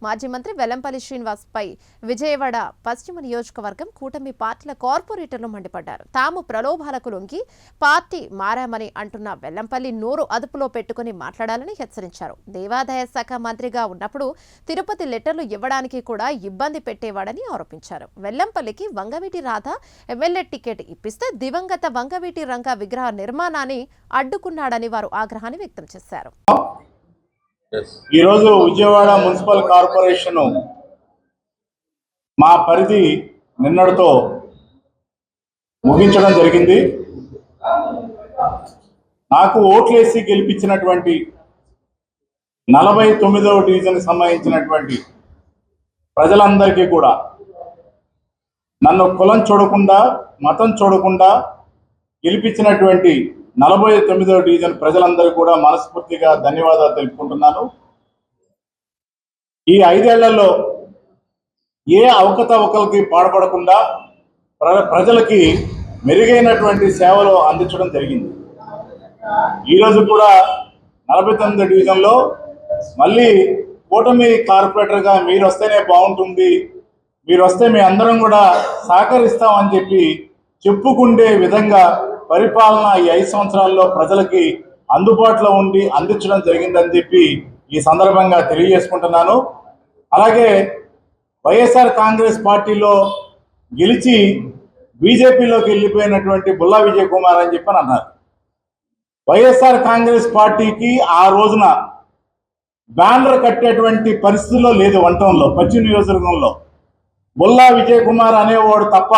మాజీ మంత్రి వెల్లంపల్లి శ్రీనివాస్ పై విజయవాడ పశ్చిమ నియోజకవర్గం కూటమి పార్టీల కార్పొరేటర్లు మండిపడ్డారు. తాము ప్రలోభాలకు లొంగి పార్టీ మారామని అంటున్న వెల్లంపల్లి నోరు అదుపులో పెట్టుకుని మాట్లాడాలని హెచ్చరించారు. దేవాదాయ శాఖ మంత్రిగా ఉన్నప్పుడు తిరుపతి లెటర్లు ఇవ్వడానికి కూడా ఇబ్బంది పెట్టేవాడని ఆరోపించారు. వెల్లంపల్లికి వంగవీటి రాధ ఎమ్మెల్యే టికెట్ ఇప్పిస్తే దివంగత వంగవీటి రంగ విగ్రహ నిర్మాణాన్ని అడ్డుకున్నాడని వారు ఆగ్రహాన్ని వ్యక్తం చేశారు. ఈ రోజు విజయవాడ మున్సిపల్ కార్పొరేషన్ మా పరిధి నిన్నటితో ముగించడం జరిగింది. నాకు ఓట్లేసి గెలిపించినటువంటి 49వ డివిజన్కి సంబంధించినటువంటి ప్రజలందరికీ కూడా నన్ను కులం చూడకుండా మతం చూడకుండా గెలిపించినటువంటి 49వ డివిజన్ ప్రజలందరూ కూడా మనస్ఫూర్తిగా ధన్యవాదాలు తెలుపుకుంటున్నాను. ఈ 5 ఏళ్లలో ఏ అవకతవకలకి పాల్పడకుండా ప్రజలకి మెరుగైనటువంటి సేవలు అందించడం జరిగింది. ఈరోజు కూడా 49వ డివిజన్లో మళ్ళీ కూటమి కార్పొరేటర్గా మీరు వస్తేనే బాగుంటుంది, మీరు వస్తే మీ అందరం కూడా సహకరిస్తామని చెప్పి చెప్పుకుండే విధంగా పరిపాలన ఈ 5 సంవత్సరాల్లో ప్రజలకి అందుబాటులో ఉండి అందించడం జరిగిందని చెప్పి ఈ సందర్భంగా తెలియజేసుకుంటున్నాను. అలాగే వైఎస్ఆర్ కాంగ్రెస్ పార్టీలో గెలిచి బీజేపీలోకి వెళ్ళిపోయినటువంటి బుల్లా విజయ్ కుమార్ అని చెప్పి అన్నారు. వైఎస్ఆర్ కాంగ్రెస్ పార్టీకి ఆ రోజున బ్యానర్ కట్టేటువంటి పరిస్థితుల్లో లేదు. వంటంలో పశ్చిమ నియోజకవర్గంలో బుల్లా విజయ్ కుమార్ అనేవాడు తప్ప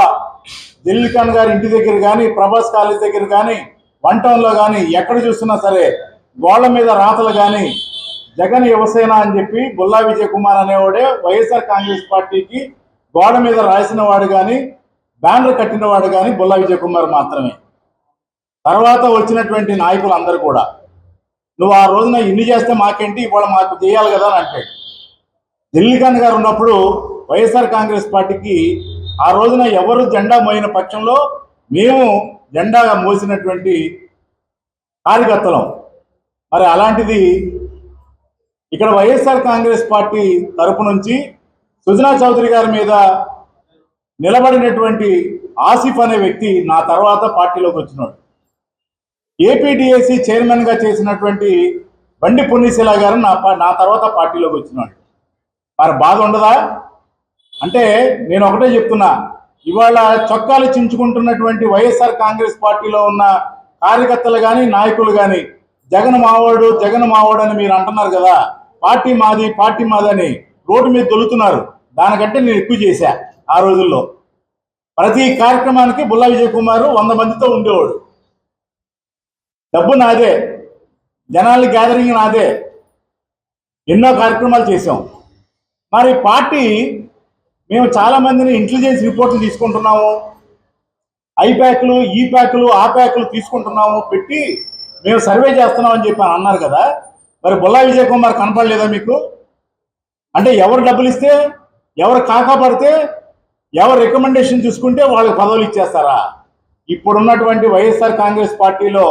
దిల్లీ ఖాన్ గారి ఇంటి దగ్గర కానీ, ప్రభాస్ కాలేజ్ దగ్గర కానీ, వంటంలో కానీ ఎక్కడ చూస్తున్నా సరే గోళ్ల మీద రాతలు కానీ జగన్ యువసేన అని చెప్పి బుల్లా విజయ్ కుమార్ అనేవాడే వైఎస్ఆర్ కాంగ్రెస్ పార్టీకి గోడ మీద రాసిన వాడు కానీ బ్యానర్ కట్టిన వాడు కానీ బుల్లా విజయ్ కుమార్ మాత్రమే. తర్వాత వచ్చినటువంటి నాయకులు అందరూ కూడా నువ్వు ఆ రోజున ఇన్ని చేస్తే మాకేంటి, ఇవాళ మాకు చేయాలి కదా అని అంటాడు. దిల్లీ ఖాన్ గారు ఉన్నప్పుడు వైఎస్ఆర్ కాంగ్రెస్ పార్టీకి ఆ రోజున ఎవరు జెండా మోయిన పక్షంలో మేము జెండా మోసినటువంటి కార్యకర్తలం. మరి అలాంటిది ఇక్కడ వైఎస్ఆర్ కాంగ్రెస్ పార్టీ తరపు నుంచి సుజనా చౌదరి గారి మీద నిలబడినటువంటి ఆసిఫ్ అనే వ్యక్తి నా తర్వాత పార్టీలోకి వచ్చినాడు. ఏపీడీఏసీ చైర్మన్గా చేసినటువంటి బండి పుణ్యశీల గారు నా తర్వాత పార్టీలోకి వచ్చినాడు. మరి బాధ ఉండదా? అంటే నేను ఒకటే చెప్తున్నా, ఇవాళ చొక్కాలు చించుకుంటున్నటువంటి వైఎస్ఆర్ కాంగ్రెస్ పార్టీలో ఉన్న కార్యకర్తలు కానీ నాయకులు కానీ జగన్ మావాడు జగన్ మావాడు అని మీరు అంటున్నారు కదా, పార్టీ మాది పార్టీ మాదని రోడ్డు మీద దొలుతున్నారు. దానికంటే నేను ఎక్కువ చేశా. ఆ రోజుల్లో ప్రతి కార్యక్రమానికి బుల్లా విజయ్ కుమార్ 100 మందితో ఉండేవాడు. డబ్బు నాదే, జనాల గ్యాదరింగ్ నాదే, ఎన్నో కార్యక్రమాలు చేసాం. మరి పార్టీ మేము చాలామందిని ఇంటెలిజెన్స్ రిపోర్ట్లు తీసుకుంటున్నాము, ఐప్యాక్లు ఈ ప్యాక్లు ఆ ప్యాక్లు తీసుకుంటున్నాము, పెట్టి మేము సర్వే చేస్తున్నామని చెప్పి అన్నారు కదా. మరి బుల్లా విజయ్ కుమార్ కనపడలేదా మీకు? అంటే ఎవరు డబ్బులు ఇస్తే, ఎవరు కాకపడితే, ఎవరు రికమెండేషన్ చూసుకుంటే వాళ్ళకి పదవులు ఇచ్చేస్తారా? ఇప్పుడున్నటువంటి వైఎస్ఆర్ కాంగ్రెస్ పార్టీలో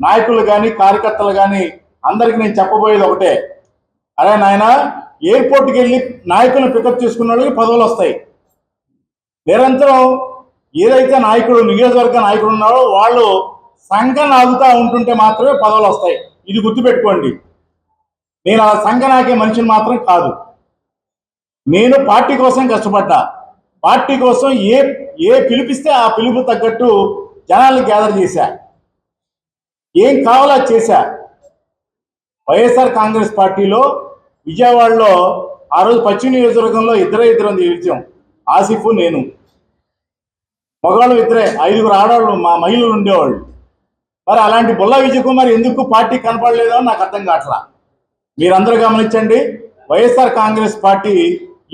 నాయకులు కానీ కార్యకర్తలు కానీ అందరికీ నేను చెప్పబోయేది ఒకటే, అరే నాయన, ఎయిర్పోర్ట్కి వెళ్ళి నాయకులను పికప్ చేసుకున్న వాళ్ళకి పదవులు వస్తాయి. నిరంతరం ఏదైతే నాయకుడు నియోజకవర్గ నాయకుడు ఉన్నారో వాళ్ళు సంఘం ఆగుతూ ఉంటుంటే మాత్రమే పదవులు వస్తాయి. ఇది గుర్తుపెట్టుకోండి. నేను ఆ సంఘం నాకే మనిషిని మాత్రం కాదు. నేను పార్టీ కోసం కష్టపడ్డా. పార్టీ కోసం ఏ పిలిపిస్తే ఆ పిలుపు తగ్గట్టు జనాల్ని గ్యాదర్ చేశా. ఏం కావాలో చేశా. వైఎస్ఆర్ కాంగ్రెస్ పార్టీలో విజయవాడలో ఆ రోజు పశ్చిమ నియోజకవర్గంలో ఇద్దరం గెలిచాం. ఆసిఫ్, నేను. మగవాళ్ళు ఇద్దరే, 5 ఆడవాళ్ళు, మా మహిళలు ఉండేవాళ్ళు. మరి అలాంటి బుల్లా విజయ్ కుమార్ ఎందుకు పార్టీ కనపడలేదో నాకు అర్థం కావట్లా. మీరందరూ గమనించండి, వైఎస్ఆర్ కాంగ్రెస్ పార్టీ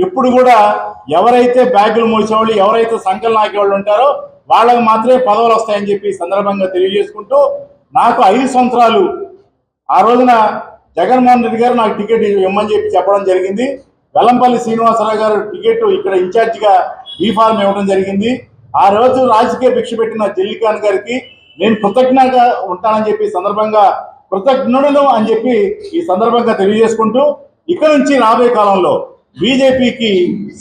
ఎప్పుడు కూడా ఎవరైతే బ్యాగులు మోసేవాళ్ళు, ఎవరైతే సంఖ్యలు నాకేవాళ్ళు ఉంటారో వాళ్ళకి మాత్రమే పదవులు వస్తాయని చెప్పి సందర్భంగా తెలియజేసుకుంటూ, నాకు 5 సంవత్సరాలు ఆ రోజున జగన్మోహన్ రెడ్డి గారు నాకు టికెట్ ఇవ్వమని చెప్పి చెప్పడం జరిగింది. వెల్లంపల్లి శ్రీనివాసరావు గారు టికెట్ ఇక్కడ ఇన్ఛార్జిగా బీఫార్మ్ ఇవ్వడం జరిగింది. ఆ రోజు రాజకీయ భిక్ష పెట్టిన దిల్లీ ఖాన్ గారికి నేను కృతజ్ఞంగా ఉంటానని చెప్పి సందర్భంగా కృతజ్ఞుడును అని చెప్పి ఈ సందర్భంగా తెలియజేసుకుంటూ, ఇక నుంచి రాబోయే కాలంలో బీజేపీకి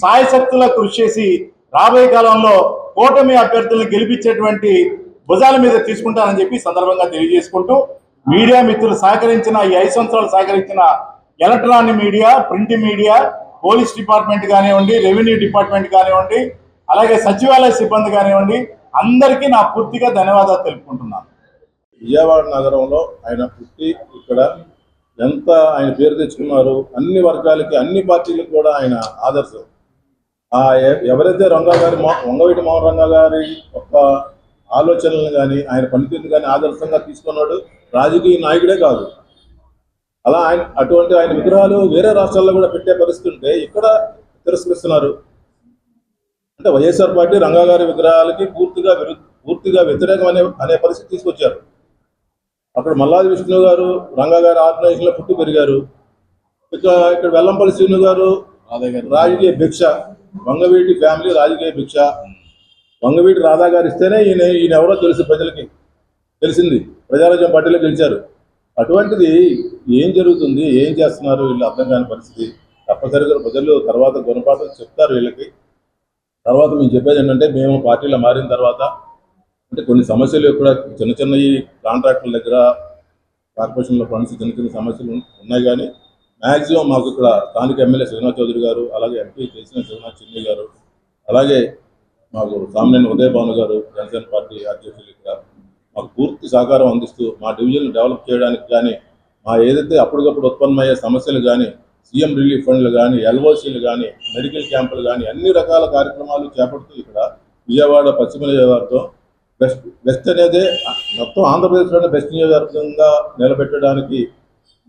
సాయశక్తులా కృషి చేసి రాబోయే కాలంలో కూటమి అభ్యర్థులను గెలిపించేటువంటి భుజాల మీద తీసుకుంటానని చెప్పి సందర్భంగా తెలియజేసుకుంటూ మీడియా మిత్రులు సహకరించిన ఈ 5 సంవత్సరాలు సహకరించిన electronic media, print media, police department కానివ్వండి, రెవెన్యూ డిపార్ట్మెంట్ కానివ్వండి, అలాగే సచివాలయ సిబ్బంది కానివ్వండి, అందరికీ నా పూర్తిగా ధన్యవాదాలు తెలుపుకుంటున్నాను. విజయవాడ నగరంలో ఆయన పుట్టి ఇక్కడ ఎంత ఆయన పేరు తెచ్చుకున్నారు, అన్ని వర్గాలకి అన్ని పార్టీలకు కూడా ఆయన ఆదర్శం. ఎవరైతే వంగవీటి మోహన్ రంగా గారి యొక్క ఆలోచనలను కానీ ఆయన పనితీరుని కానీ ఆదర్శంగా తీసుకున్నాడు, రాజకీయ నాయకుడే కాదు. అలా అటువంటి ఆయన విగ్రహాలు వేరే రాష్ట్రాల్లో కూడా పెట్టే పరిస్థితి ఉంటే ఇక్కడ తిరస్కరిస్తున్నారు. అంటే వైఎస్ఆర్ పార్టీ రంగా గారి విగ్రహాలకి పూర్తిగా వ్యతిరేకం అనే పరిస్థితి తీసుకొచ్చారు. అక్కడ మల్లాది విష్ణు గారు రంగా గారి ఆర్గనైజేషన్లో పుట్టి పెరిగారు. ఇక్కడ వెల్లంపల్లి శ్రీను గారు రాజకీయ భిక్ష, వంగవీటి ఫ్యామిలీ రాజకీయ భిక్ష. వంగవీటి రాధా గారు ఇస్తేనే ఈయన ఎవరో ప్రజలకి తెలిసింది, ప్రజారాజ్యం పార్టీలో గెలిచారు. అటువంటిది ఏం జరుగుతుంది, ఏం చేస్తున్నారు వీళ్ళు అర్థం కాని పరిస్థితి. తప్పనిసరిగా ప్రజలు తర్వాత గుణపాఠం చెప్తారు వీళ్ళకి. తర్వాత మేము చెప్పేది ఏంటంటే, మేము పార్టీలో మారిన తర్వాత అంటే కొన్ని సమస్యలు కూడా చిన్న ఈ కాంట్రాక్టుల దగ్గర కార్పొరేషన్లో ఫండ్స్ చిన్న సమస్యలు ఉన్నాయి. కానీ మ్యాక్సిమం మాకు ఇక్కడ స్థానిక ఎమ్మెల్యే శ్రీనాథ్ చౌదరి గారు, అలాగే ఎంపీ చేసిన శ్రీనాథ్ చిన్ని గారు, అలాగే మాకు సామినేని ఉదయభాను గారు జనసేన పార్టీ అధ్యక్షులు ఇక్కడ మాకు పూర్తి సహకారం అందిస్తూ మా డివిజన్ డెవలప్ చేయడానికి కానీ, మా ఏదైతే అప్పటికప్పుడు ఉత్పన్నమయ్యే సమస్యలు కానీ, సీఎం రిలీఫ్ ఫండ్లు కానీ, ఎల్ఓసీలు కానీ, మెడికల్ క్యాంపులు కానీ అన్ని రకాల కార్యక్రమాలు చేపడుతూ ఇక్కడ విజయవాడ పశ్చిమ నియోజకవర్గం బెస్ట్ అనేది మొత్తం ఆంధ్రప్రదేశ్లోనే బెస్ట్ నియోజకవర్గంగా నిలబెట్టడానికి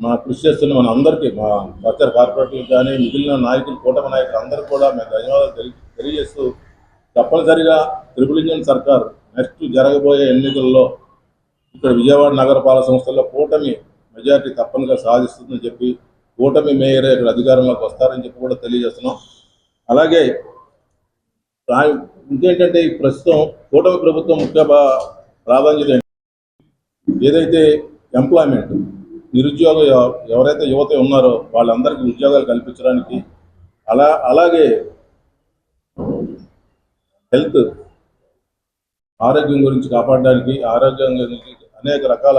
మా కృషి చేస్తున్న మన అందరికీ, మా సర్కార్ కార్పొరేటర్లకు కానీ, మిగిలిన నాయకులు, కూటమి నాయకులు అందరికీ కూడా మేము ధన్యవాదాలు తెలియజేస్తూ, తప్పనిసరిగా ట్రిపుల్ ఇంజిన్ సర్కార్ నెక్స్ట్ జరగబోయే ఎన్నికల్లో ఇక్కడ విజయవాడ నగరపాలక సంస్థల్లో కూటమి మెజార్టీ తప్పనిగా సాధిస్తుందని చెప్పి, కూటమి మేయరే ఇక్కడ అధికారంలోకి వస్తారని చెప్పి కూడా తెలియజేస్తున్నాం. అలాగే ఇంకేంటంటే ఈ ప్రస్తుతం కూటమి ప్రభుత్వం ముఖ్య ప్రాధాన్యత ఏదైతే ఎంప్లాయ్మెంట్, నిరుద్యోగ ఎవరైతే యువత ఉన్నారో వాళ్ళందరికీ ఉద్యోగాలు కల్పించడానికి, అలాగే హెల్త్ ఆరోగ్యం గురించి కాపాడడానికి, ఆరోగ్యం గురించి అనేక రకాల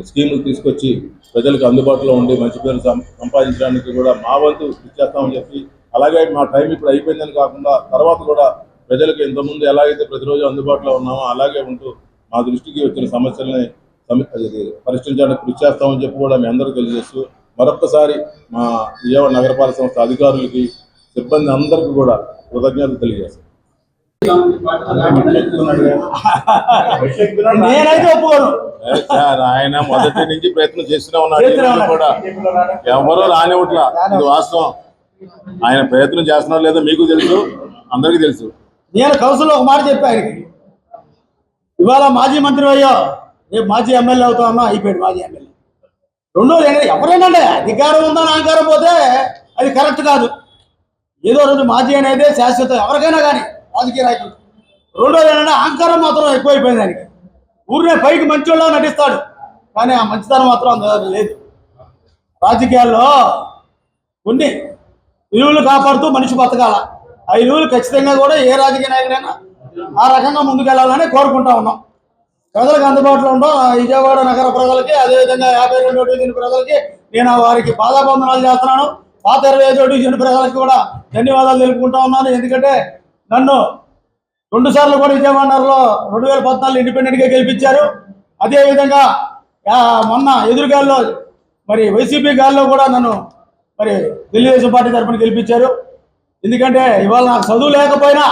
స్కీములు తీసుకొచ్చి ప్రజలకు అందుబాటులో ఉండి మంచి పేరు సంపాదించడానికి కూడా మా వంతు ఇచ్చేస్తామని చెప్పి, అలాగే మా టైం ఇప్పుడు అయిపోయిందని కాకుండా తర్వాత కూడా ప్రజలకు ఇంతకుముందు ఎలాగైతే ప్రతిరోజు అందుబాటులో ఉన్నామో అలాగే ఉంటూ మా దృష్టికి వచ్చిన సమస్యల్ని పరిష్కరించడానికి కృషి చేస్తామని చెప్పి కూడా మీ అందరూ తెలియజేస్తూ, మరొక్కసారి మా విజయవాడ నగరపాలక సంస్థ అధికారులకి, సిబ్బంది అందరికీ కూడా కృతజ్ఞతలు తెలియజేస్తాం. నేనైతే ఒప్పుకోను. ఆయన మొదటి నుంచి ప్రయత్నం చేస్తూనే ఉన్నాడు కూడా, ఎవరో రానివ్వట్లా. ఇది వాస్తవం. ఆయన ప్రయత్నం చేస్తున్నారో లేదో మీకు తెలుసు, అందరికీ తెలుసు. నేను కౌన్సిల్లో ఒక మాట చెప్పా ఆయనకి, ఇవాళ మాజీ మంత్రి అయ్యో, రేపు మాజీ ఎమ్మెల్యే అవుతామన్నా, అయిపోయాడు మాజీ ఎమ్మెల్యే. రెండోది ఎవరైనా అధికారం ఉందని అహంకారం పోతే అది కరెక్ట్ కాదు. ఏదో రోజు మాజీ అనేది శాశ్వతం ఎవరికైనా కానీ రాజకీయ నాయకులు. రెండోది ఏంటంటే అహంకారం మాత్రం ఎక్కువైపోయింది ఆయనకి. ఊరినే పైకి మంచోళ్ళ నటిస్తాడు, కానీ ఆ మంచితనం మాత్రం అంత లేదు. రాజకీయాల్లో కొన్ని విలువలు కాపాడుతూ మనిషి బతకాల. ఆ విలువలు ఖచ్చితంగా కూడా ఏ రాజకీయ నాయకుడైనా ఆ రకంగా ముందుకెళ్లాలని కోరుకుంటా ఉన్నాం. ప్రజలకు అందుబాటులో ఉండడం విజయవాడ నగర ప్రజలకి, అదేవిధంగా 52వ డివిజన్ ప్రజలకి నేను వారికి పాదాబంధనాలు చేస్తున్నాను. పాత 25వ డివిజన్ ప్రజలకు కూడా ధన్యవాదాలు తెలుపుకుంటా ఉన్నాను. ఎందుకంటే నన్ను 2 సార్లు కూడా విజయవాడ నగరంలో 2014 ఇండిపెండెంట్గా గెలిపించారు. అదేవిధంగా మొన్న ఎదురుగాల్లో మరి వైసీపీ గాల్లో కూడా నన్ను మరి తెలుగుదేశం పార్టీ తరఫున గెలిపించారు. ఎందుకంటే ఇవాళ నాకు చదువు లేకపోయినా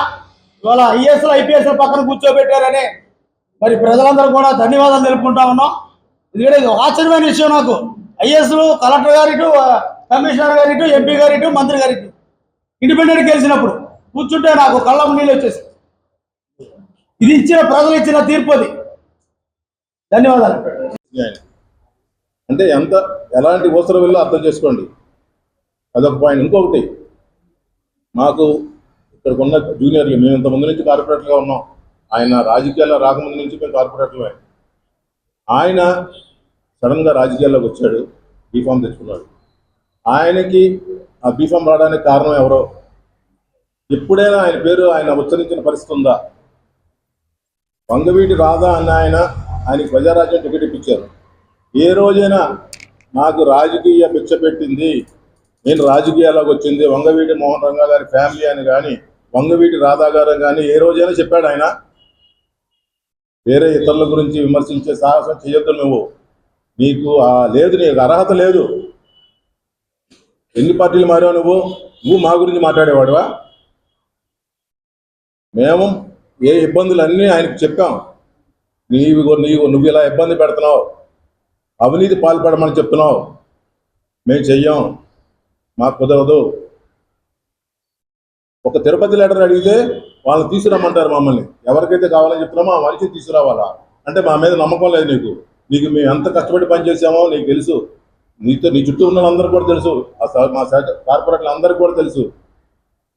ఇవాళ ఐఏఎస్లు ఐపీఎస్ల పక్కన కూర్చోబెట్టారని మరి ప్రజలందరూ కూడా ధన్యవాదాలు తెలుపుకుంటా ఉన్నాం. ఎందుకంటే ఇది ఆశ్చర్యమైన విషయం. నాకు ఐఏఎస్లు కలెక్టర్ గారిటు, కమిషనర్ గారిటు, ఎంపీ గారిటు, మంత్రి గారిటు ఇండిపెండెంట్ గెలిచినప్పుడు కూర్చుంటే నాకు కళ్ళ నీళ్ళు వచ్చేసి. ఇది ఇచ్చిన ప్రజలు ఇచ్చిన తీర్పు అది. ధన్యవాదాలు. అంటే ఎలాంటి అవసరం వెళ్ళో అర్థం చేసుకోండి, అదొక పాయింట్. ఇంకొకటి, మాకు ఇక్కడికి ఉన్న జూనియర్లు, మేము ఇంతకుముందు నుంచి కార్పొరేటర్గా ఉన్నాం. ఆయన రాజకీయాల్లో రాకముందు నుంచి మేము కార్పొరేటర్లమే. ఆయన సడన్గా రాజకీయాల్లోకి వచ్చాడు, బీఫామ్ తెచ్చుకున్నాడు. ఆయనకి ఆ బీఫామ్ రావడానికి కారణం ఎవరో ఎప్పుడైనా ఆయన పేరు ఆయన ఉచ్చరించిన పరిస్థితి ఉందా? వంగవీటి రాధా అన్న ఆయనకి ప్రజారాజ్యం టికెట్ ఇప్పించారు. ఏ రోజైనా నాకు రాజకీయ భిక్ష పెట్టింది, నేను రాజకీయాల్లోకి వచ్చింది వంగవీటి మోహన్ రంగా గారి ఫ్యామిలీ అని కానీ వంగవీటి రాధా గారు కానీ ఏ రోజైనా చెప్పాడు ఆయన? వేరే ఇతరుల గురించి విమర్శించే సాహసం చేయొద్దు నువ్వు. నీకు లేదు, నీకు అర్హత లేదు. ఎన్ని పార్టీలు మారావు నువ్వు మా గురించి మాట్లాడేవాడువా? మేము ఏ ఇబ్బందులన్నీ ఆయనకు చెప్పాం. నువ్వు ఇలా ఇబ్బంది పెడుతున్నావు, అవినీతి పాల్పడమని చెప్తున్నావు, మేము చెయ్యం, మాకు కుదరదు. ఒక తిరుపతి లెటర్ అడిగితే వాళ్ళని తీసుకురమ్మంటారు మమ్మల్ని. ఎవరికైతే కావాలని చెప్తున్నామో ఆ మనిషిని తీసుకురావాలా అంటే మా మీద నమ్మకం లేదు నీకు మేము ఎంత కష్టపడి పనిచేసామో నీకు తెలుసు. నీ చుట్టూ ఉన్న వాళ్ళందరూ కూడా తెలుసు, మా కార్పొరేట్లు అందరికీ కూడా తెలుసు.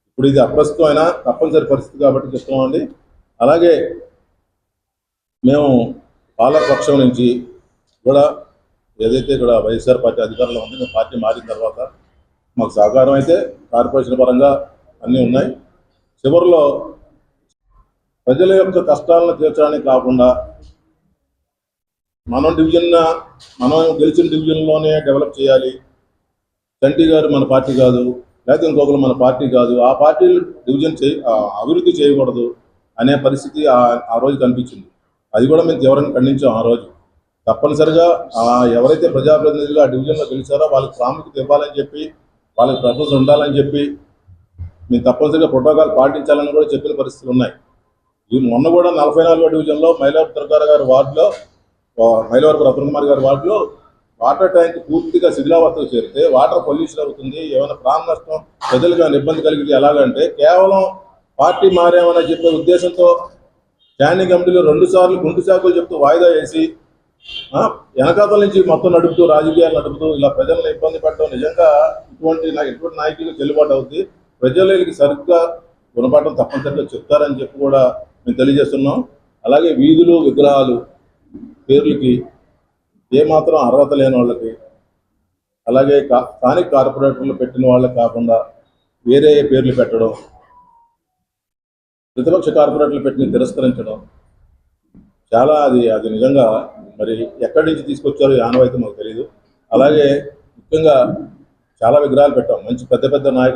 ఇప్పుడు ఇది అప్రస్తుతమైన తప్పనిసరి పరిస్థితి కాబట్టి చెప్తున్నామండి. అలాగే మేము పాలకపక్షం నుంచి కూడా ఏదైతే ఇక్కడ వైఎస్ఆర్ పార్టీ అధికారంలో ఉంది, మేము పార్టీ మారిన తర్వాత మాకు సహకారం అయితే కార్పొరేషన్ పరంగా అన్నీ ఉన్నాయి. చివరిలో ప్రజల యొక్క కష్టాలను తీర్చడానికి కాకుండా మనం గెలిచిన డివిజన్లోనే డెవలప్ చేయాలి. చంటి గారు మన పార్టీ కాదు, లేకపోతే ఇంకొకరు మన పార్టీ కాదు, ఆ పార్టీలు అభివృద్ధి చేయకూడదు అనే పరిస్థితి ఆ రోజు కనిపించింది. అది కూడా మేము తీవ్రంగా ఖండించాం. ఆ రోజు తప్పనిసరిగా ఎవరైతే ప్రజాప్రతినిధులు ఆ డివిజన్లో గెలిచారో వాళ్ళకి ప్రాముఖ్యత ఇవ్వాలని చెప్పి, వాళ్ళకి ప్రపోజల్ ఉండాలని చెప్పి మేము తప్పనిసరిగా ప్రోటోకాల్ పాటించాలని కూడా చెప్పిన పరిస్థితులు ఉన్నాయి. మొన్న కూడా 44వ డివిజన్లో మైలవరపు దుర్గారావు గారి వార్డులో, మైలవరపు రత్నకుమార్ గారి వార్డులో వాటర్ ట్యాంక్ పూర్తిగా శిథిలావస్థకు చేరితే వాటర్ పొల్యూషన్ అవుతుంది, ఏమైనా ప్రాణ నష్టం ప్రజలకు ఏమైనా ఇబ్బంది కలిగితే ఎలాగంటే కేవలం పార్టీ మారామని చెప్పే ఉద్దేశంతో స్టాండింగ్ కమిటీలో 2 సార్లు గుంటు శాఖలు చెప్తూ వాయిదా వేసి వెనకాతల నుంచి మొత్తం నడుపుతూ రాజకీయాలు నడుపుతూ ఇలా ప్రజలను ఇబ్బంది పెట్టడం నిజంగా ఇటువంటి నాయకులకు చెల్లుబాటు అవుతుంది. ప్రజలకి సరిగ్గా గుణపాఠం తప్పనిసరిగా చెప్తారని చెప్పి కూడా మేము తెలియజేస్తున్నాం. అలాగే వీధులు విగ్రహాలు పేర్లకి ఏమాత్రం అర్హత లేని వాళ్ళకి, అలాగే స్థానిక కార్పొరేటర్లు పెట్టిన వాళ్ళకి కాకుండా వేరే పేర్లు పెట్టడం, ప్రతిపక్ష కార్పొరేటర్లు పెట్టిన తిరస్కరించడం చాలా అది నిజంగా మరి ఎక్కడి నుంచి తీసుకొచ్చారో ఆనవాయితీ మాకు తెలియదు. అలాగే ముఖ్యంగా చాలా విగ్రహాలు పెట్టాం, మంచి పెద్ద పెద్ద నాయకులు